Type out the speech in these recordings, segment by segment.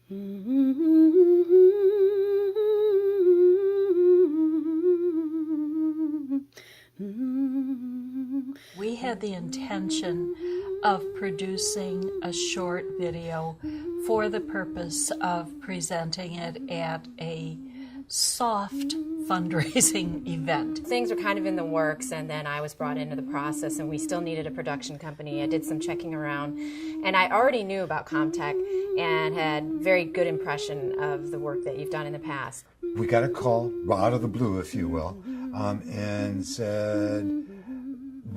We had the intention of producing a short video for the purpose of presenting it at a soft fundraising event. Things were kind of in the works, and then I was brought into the process, and we still needed a production company. I did some checking around, and I already knew about Comtech and had very good impression of the work that you've done in the past. We got a call, out of the blue, if you will, and said,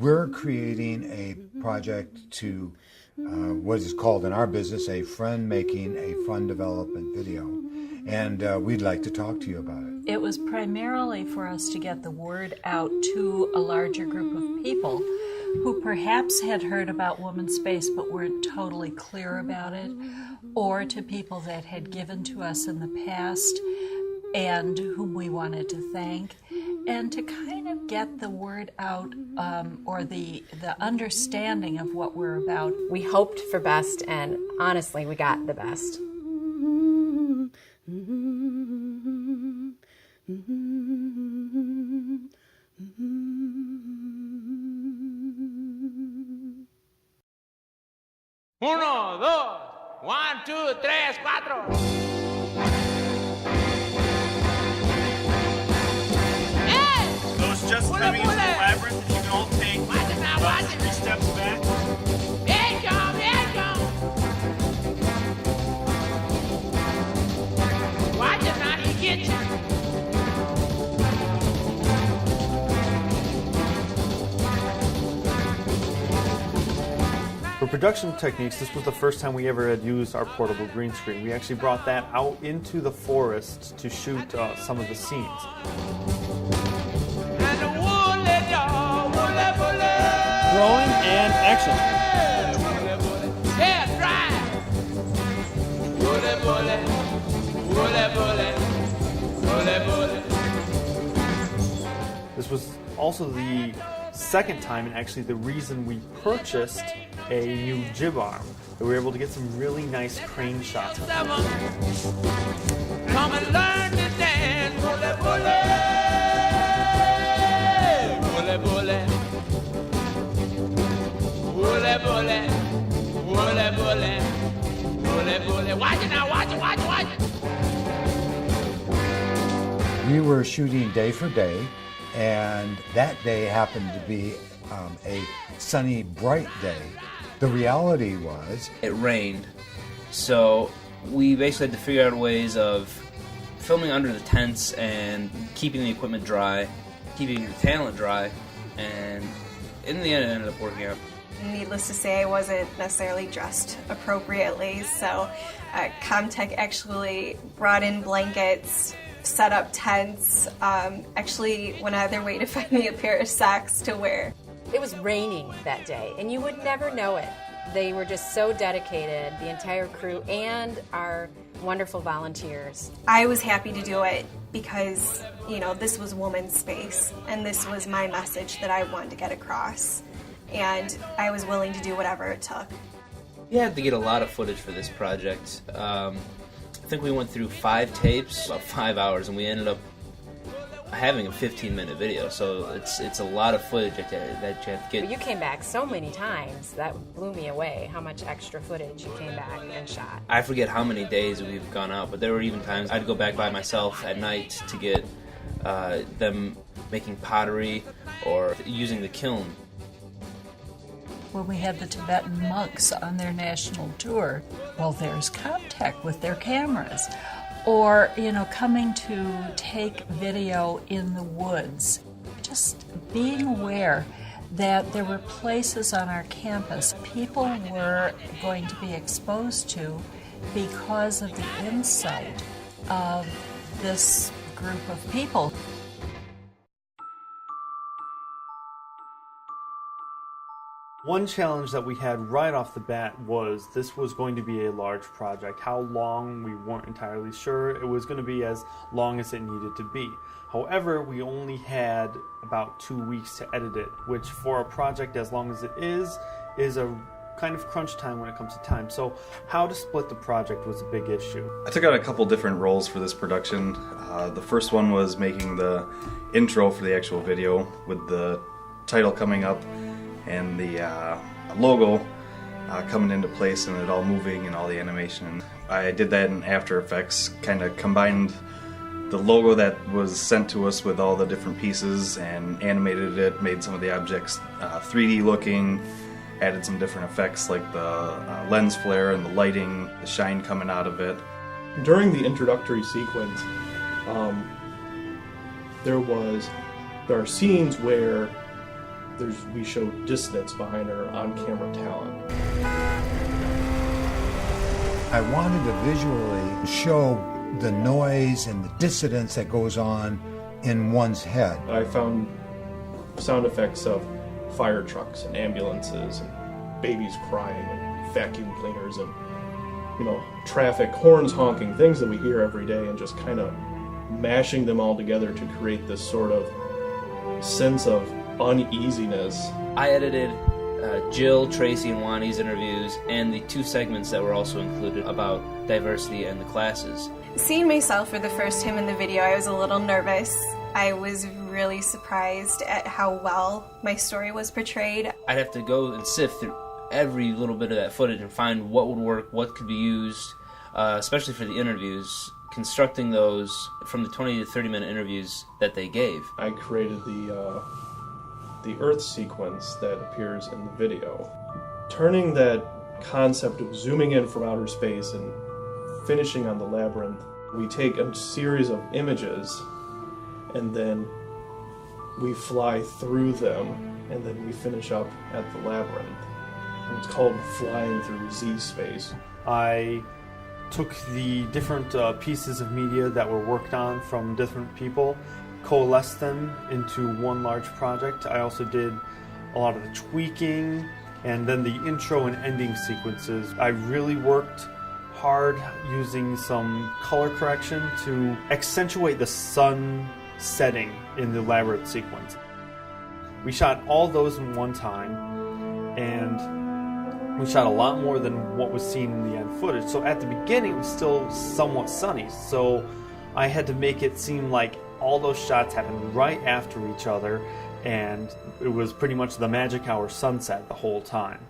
we're creating a project to what is called in our business a friend making a fun development video. And we'd like to talk to you about it. It was primarily for us to get the word out to a larger group of people who perhaps had heard about Woman Space but weren't totally clear about it, or to people that had given to us in the past and whom we wanted to thank, and to kind of get the word out or the understanding of what we're about. We hoped for best, and honestly, we got the best. Uno, dos, 1, 2, 3, 4. So it's just coming into the labyrinth, and you can all take about 3 steps back. Watch it now, he gets you. For production techniques, this was the first time we ever had used our portable green screen. We actually brought that out into the forest to shoot some of the scenes. Throwing and action. Yeah, drive. This was also the second time, and actually the reason we purchased a new jib arm. We were able to get some really nice crane shots. Come and learn to dance. Watch it now, watch it. We were shooting day for day, and that day happened to be a sunny, bright day. The reality was it rained, so we basically had to figure out ways of filming under the tents and keeping the equipment dry, keeping the talent dry, and in the end it ended up working out. Needless to say, I wasn't necessarily dressed appropriately, so Comtech actually brought in blankets, set up tents, actually went out of their way to find me a pair of socks to wear. It was raining that day, and you would never know it. They were just so dedicated, the entire crew and our wonderful volunteers. I was happy to do it because, this was Woman Space, and this was my message that I wanted to get across. And I was willing to do whatever it took. We had to get a lot of footage for this project. I think we went through 5 tapes, about 5 hours, and we ended up having a 15-minute video, so it's a lot of footage that you have to get. You came back so many times, that blew me away, how much extra footage you came back and shot. I forget how many days we've gone out, but there were even times I'd go back by myself at night to get them making pottery or using the kiln. When we had the Tibetan monks on their national tour, well, there's Comtech with their cameras. Or, coming to take video in the woods. Just being aware that there were places on our campus people were going to be exposed to because of the insight of this group of people. One challenge that we had right off the bat was this was going to be a large project. How long, we weren't entirely sure. It was going to be as long as it needed to be. However, we only had about 2 weeks to edit it, which for a project as long as it is a kind of crunch time when it comes to time. So how to split the project was a big issue. I took on a couple different roles for this production. The first one was making the intro for the actual video with the title coming up and the logo coming into place and it all moving and all the animation. I did that in After Effects, kind of combined the logo that was sent to us with all the different pieces and animated it, made some of the objects 3D looking, added some different effects like the lens flare and the lighting, the shine coming out of it. During the introductory sequence, there are scenes where we show dissonance behind our on-camera talent. I wanted to visually show the noise and the dissonance that goes on in one's head. I found sound effects of fire trucks and ambulances and babies crying and vacuum cleaners and, traffic, horns honking, things that we hear every day, and just kind of mashing them all together to create this sort of sense of uneasiness. I edited Jill, Tracy, and Wani's interviews and the 2 segments that were also included about diversity and the classes. Seeing myself for the first time in the video, I was a little nervous. I was really surprised at how well my story was portrayed. I'd have to go and sift through every little bit of that footage and find what would work, what could be used, especially for the interviews, constructing those from the 20 to 30 minute interviews that they gave. I created the Earth sequence that appears in the video. Turning that concept of zooming in from outer space and finishing on the labyrinth, we take a series of images and then we fly through them and then we finish up at the labyrinth. And it's called Flying Through Z-Space. I took the different pieces of media that were worked on from different people, coalesced them into one large project. I also did a lot of the tweaking and then the intro and ending sequences. I really worked hard using some color correction to accentuate the sun setting in the labyrinth sequence. We shot all those in one time, and we shot a lot more than what was seen in the end footage. So at the beginning it was still somewhat sunny, so I had to make it seem like all those shots happened right after each other, and it was pretty much the magic hour sunset the whole time.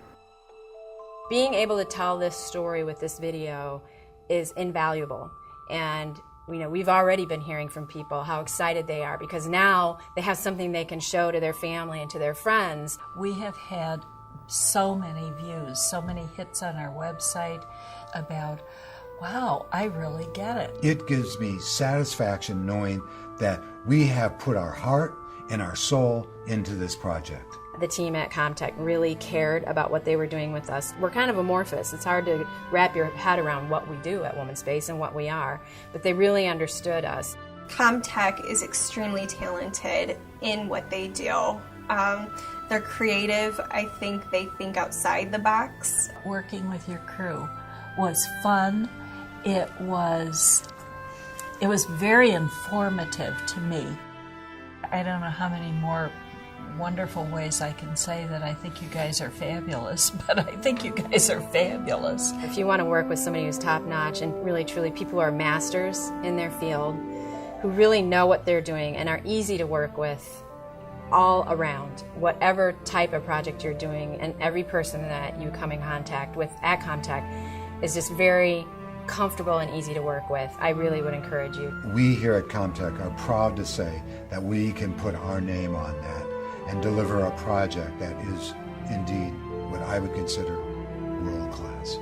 Being able to tell this story with this video is invaluable, and we've already been hearing from people how excited they are because now they have something they can show to their family and to their friends. We have had so many views, so many hits on our website about, wow, I really get it. It gives me satisfaction knowing that we have put our heart and our soul into this project. The team at Comtech really cared about what they were doing with us. We're kind of amorphous. It's hard to wrap your head around what we do at Woman Space and what we are, but they really understood us. Comtech is extremely talented in what they do. They're creative. I think they think outside the box. Working with your crew was fun. It was very informative to me. I don't know how many more wonderful ways I can say that I think you guys are fabulous, but I think you guys are fabulous. If you want to work with somebody who's top-notch and really truly people who are masters in their field, who really know what they're doing and are easy to work with all around, whatever type of project you're doing, and every person that you come in contact with at Comtech is just very comfortable and easy to work with, I really would encourage you. We here at Comtech are proud to say that we can put our name on that and deliver a project that is indeed what I would consider world class.